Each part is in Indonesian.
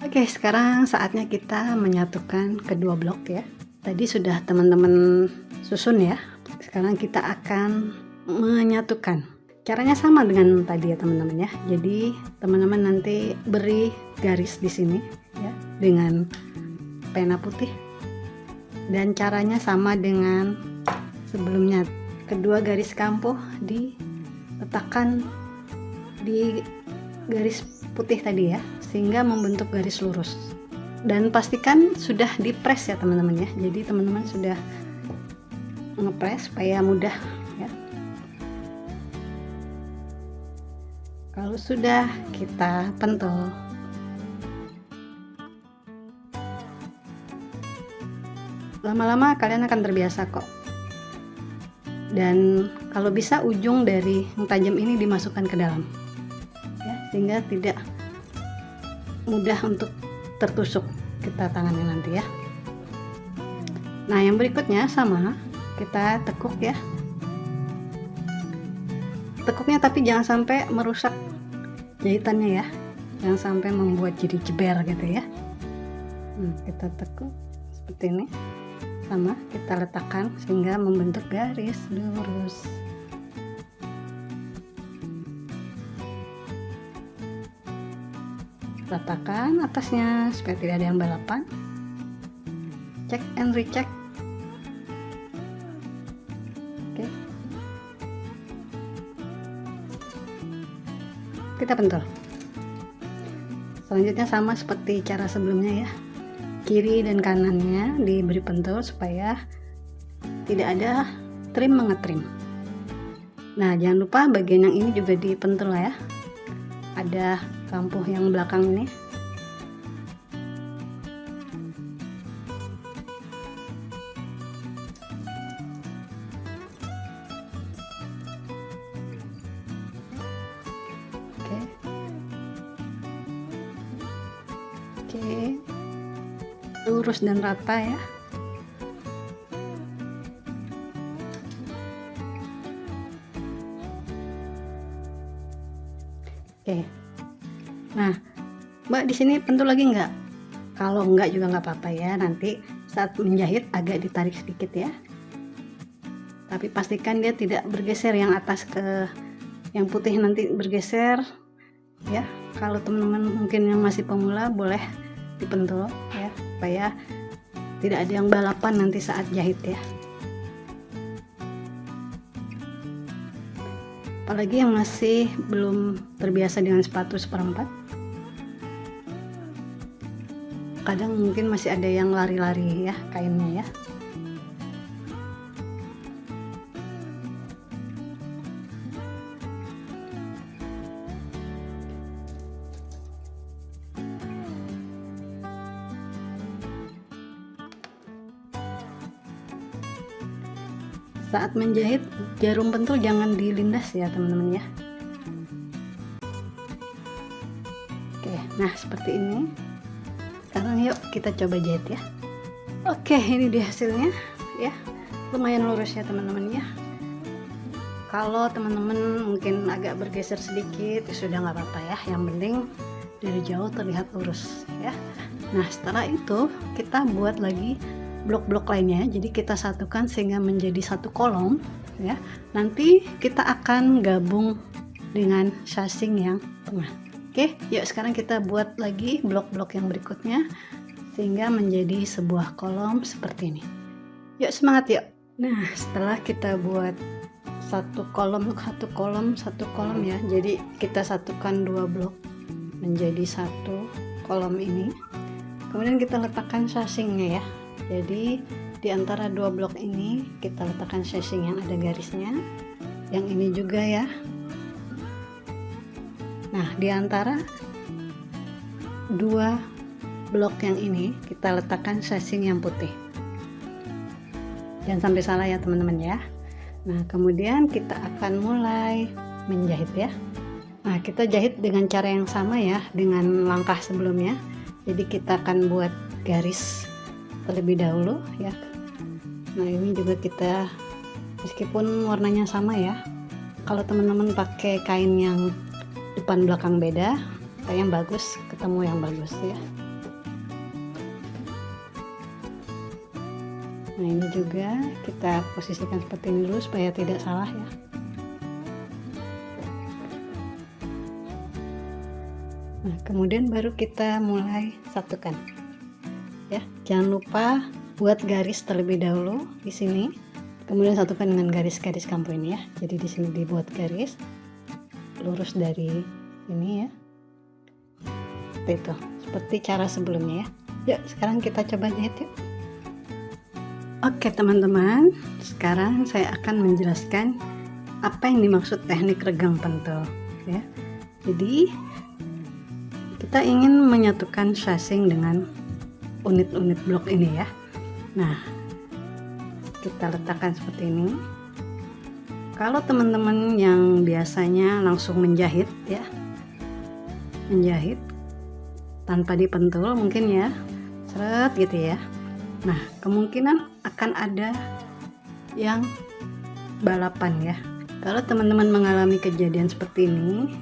Oke, sekarang saatnya kita menyatukan kedua blok ya. Tadi sudah teman-teman susun ya. Sekarang kita akan menyatukan. Caranya sama dengan tadi ya teman-teman ya. Jadi teman-teman nanti beri garis di sini ya dengan pena putih. Dan caranya sama dengan sebelumnya. Kedua garis kampuh diletakkan di garis putih tadi ya, sehingga membentuk garis lurus. Dan pastikan sudah dipres ya teman-teman ya. Jadi teman-teman sudah ngepres supaya mudah ya. Kalau sudah, kita pentul. Lama-lama kalian akan terbiasa kok. Dan kalau bisa ujung dari yang tajam ini dimasukkan ke dalam ya, sehingga tidak mudah untuk tertusuk kita tangannya nanti ya. Nah, yang berikutnya sama, kita tekuk ya. Tekuknya tapi jangan sampai merusak jahitannya ya, jangan sampai membuat jadi jeber gitu ya. Kita tekuk seperti ini, sama kita letakkan sehingga membentuk garis lurus. Letakkan atasnya supaya tidak ada yang balapan. Cek and recheck. Oke. Kita pentul. Selanjutnya sama seperti cara sebelumnya ya. Kiri dan kanannya diberi pentul supaya tidak ada trim mengetrim. Nah, jangan lupa bagian yang ini juga dipentul ya. Ada kampuh yang belakang ini. Oke. Lurus dan rata ya. Oke. Nah, Mbak di sini pentul lagi nggak? Kalau enggak juga nggak apa-apa ya. Nanti saat menjahit agak ditarik sedikit ya. Tapi pastikan dia tidak bergeser yang atas ke yang putih, nanti bergeser ya. Kalau teman-teman mungkin yang masih pemula boleh dipentul ya, supaya tidak ada yang balapan nanti saat jahit ya. Apalagi yang masih belum terbiasa dengan sepatu seperempat, kadang mungkin masih ada yang lari-lari ya kainnya ya. Saat menjahit, jarum pentul jangan dilindas ya teman-teman ya. Oke, nah seperti ini. Sekarang yuk kita coba jahit ya. Oke, ini dia hasilnya ya. Lumayan lurus ya teman-teman ya. Kalau teman-teman mungkin agak bergeser sedikit, ya sudah nggak apa-apa ya. Yang penting dari jauh terlihat lurus ya. Nah, setelah itu kita buat lagi blok-blok lainnya. Jadi kita satukan sehingga menjadi satu kolom ya. Nanti kita akan gabung dengan sasing yang tengah. Oke, yuk sekarang kita buat lagi blok-blok yang berikutnya sehingga menjadi sebuah kolom seperti ini. Yuk semangat yuk. Nah, setelah kita buat satu kolom ya. Jadi kita satukan dua blok menjadi satu kolom ini. Kemudian kita letakkan sasingnya ya. Jadi di antara dua blok ini kita letakkan sasing yang ada garisnya, yang ini juga ya. Nah, di antara dua blok yang ini kita letakkan sasing yang putih. Jangan sampai salah ya teman-teman ya. Nah, kemudian kita akan mulai menjahit ya. Nah, kita jahit dengan cara yang sama ya dengan langkah sebelumnya. Jadi kita akan buat garis terlebih dahulu ya. Nah, ini juga kita, meskipun warnanya sama ya, kalau teman-teman pakai kain yang depan belakang beda, kayak yang bagus ketemu yang bagus ya. Nah ini juga kita posisikan seperti ini dulu supaya tidak salah ya. Nah kemudian baru kita mulai satukan ya. Jangan lupa buat garis terlebih dahulu di sini, kemudian satukan dengan garis-garis kampu ini ya. Jadi di sini dibuat garis lurus dari ini ya, seperti itu, seperti cara sebelumnya ya. Yuk sekarang kita coba jahit yuk. Oke teman-teman, sekarang saya akan menjelaskan apa yang dimaksud teknik regang pentul ya. Jadi kita ingin menyatukan shasing dengan unit-unit blok ini ya. Nah kita letakkan seperti ini. Kalau teman-teman yang biasanya langsung menjahit ya, menjahit tanpa dipentul mungkin ya, seret gitu ya. Nah kemungkinan akan ada yang balapan ya. Kalau teman-teman mengalami kejadian seperti ini,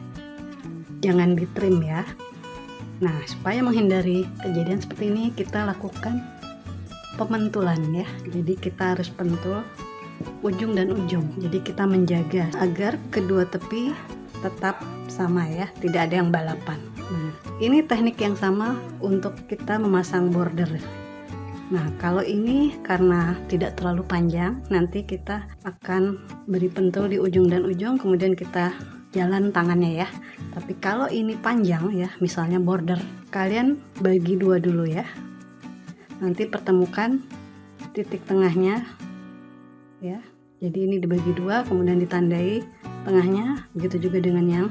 jangan ditrim ya. Nah supaya menghindari kejadian seperti ini, kita lakukan pementulan ya. Jadi kita harus pentul ujung dan ujung. Jadi kita menjaga agar kedua tepi tetap sama ya, tidak ada yang balapan. Nah ini teknik yang sama untuk kita memasang border. Nah kalau ini karena tidak terlalu panjang, nanti kita akan beri pentul di ujung dan ujung, kemudian kita jalan tangannya ya. Tapi kalau ini panjang ya, misalnya border, kalian bagi dua dulu ya. Nanti pertemukan titik tengahnya ya. Jadi ini dibagi dua, kemudian ditandai tengahnya, begitu juga dengan yang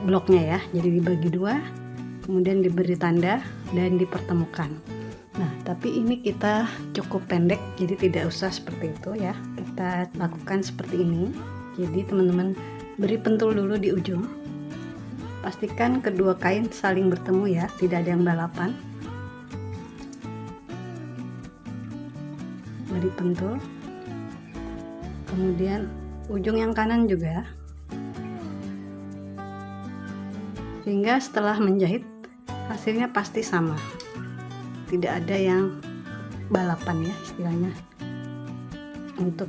bloknya ya. Jadi dibagi dua, kemudian diberi tanda dan dipertemukan. Nah tapi ini kita cukup pendek, jadi tidak usah seperti itu ya. Kita lakukan seperti ini. Jadi teman-teman beri pentul dulu di ujung, pastikan kedua kain saling bertemu ya, tidak ada yang balapan. Beri pentul, kemudian ujung yang kanan juga, sehingga setelah menjahit hasilnya pasti sama, tidak ada yang balapan ya istilahnya untuk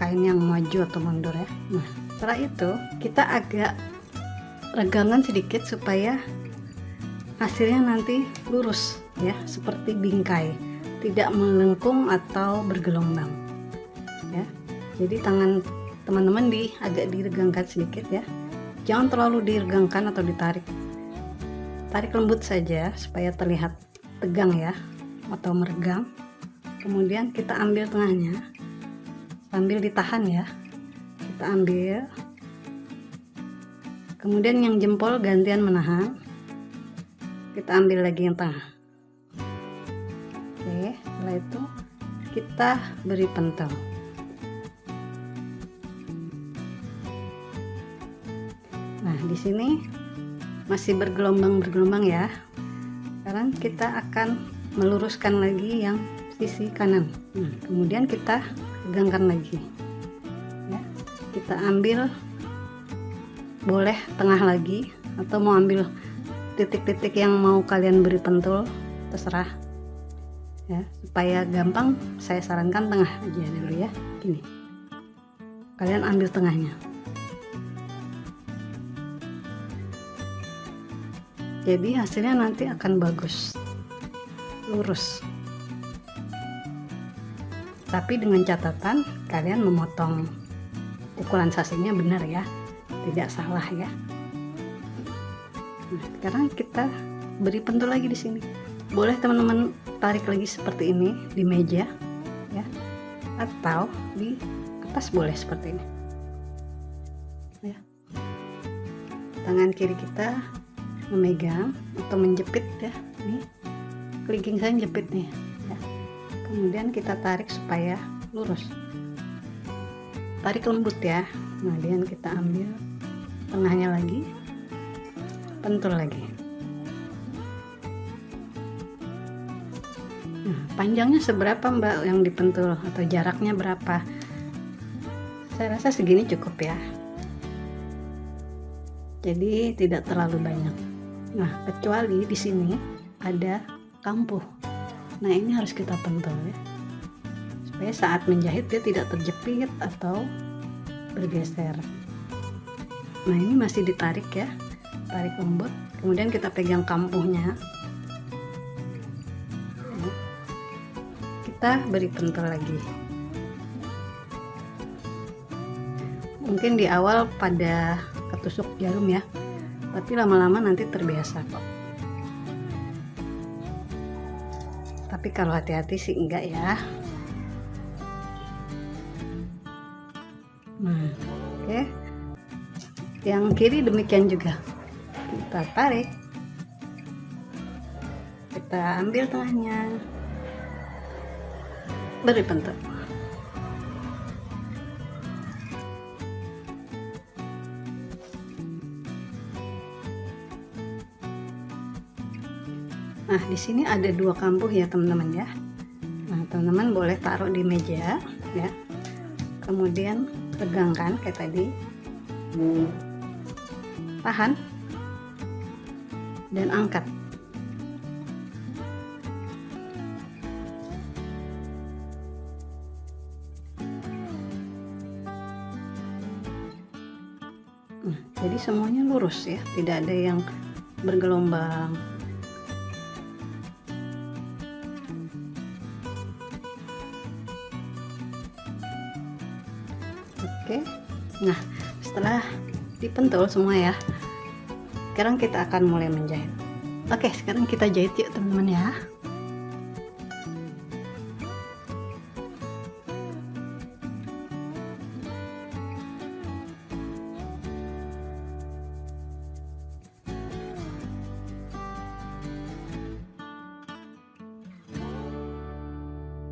kain yang maju atau mundur ya. Nah setelah itu kita agak regangan sedikit supaya hasilnya nanti lurus ya, seperti bingkai, tidak melengkung atau bergelombang ya. Jadi tangan teman-teman agak diregangkan sedikit ya, jangan terlalu diregangkan atau ditarik, tarik lembut saja supaya terlihat tegang ya atau meregang. Kemudian kita ambil tengahnya sambil ditahan ya, kita ambil, kemudian yang jempol gantian menahan, kita ambil lagi yang tengah. Oke, setelah itu kita beri pentul. Nah di sini masih bergelombang ya. Sekarang kita akan meluruskan lagi yang sisi kanan. Nah, kemudian kita regangkan lagi ya. Kita ambil, boleh tengah lagi atau mau ambil titik-titik yang mau kalian beri pentul, terserah ya. Supaya gampang saya sarankan tengah aja dulu ya. Gini, kalian ambil tengahnya. Jadi hasilnya nanti akan bagus, lurus. Tapi dengan catatan kalian memotong ukuran shasingnya benar ya, tidak salah ya. Nah, sekarang kita beri pentul lagi di sini. Boleh teman-teman tarik lagi seperti ini di meja ya, atau di atas boleh seperti ini ya. Tangan kiri kita memegang atau menjepit ya, nih kelingking saya jepit nih ya. Kemudian kita tarik supaya lurus, tarik lembut ya. Kemudian kita ambil tengahnya lagi, pentul lagi. Nah, panjangnya seberapa mbak yang dipentul atau jaraknya berapa? Saya rasa segini cukup ya, jadi tidak terlalu banyak. Nah kecuali di sini ada kampuh, nah ini harus kita pentul ya, supaya saat menjahit dia tidak terjepit atau bergeser. Nah, ini masih ditarik ya, tarik lembut, kemudian kita pegang kampuhnya, kita beri pentul lagi. Mungkin di awal pada ketusuk jarum ya, tapi lama-lama nanti terbiasa kok. Tapi kalau hati-hati sih enggak ya. Nah, oke. Yang kiri demikian juga. Kita tarik. Kita ambil tengahnya. Beri pentul. Nah, di sini ada 2 kampuh ya teman-teman ya. Nah, teman-teman boleh taruh di meja ya. Kemudian tegangkan kayak tadi. Tahan dan angkat. Jadi semuanya lurus ya, tidak ada yang bergelombang. Oke, nah setelah dipentul semua ya, sekarang kita akan mulai menjahit. Oke, sekarang kita jahit yuk teman-teman ya.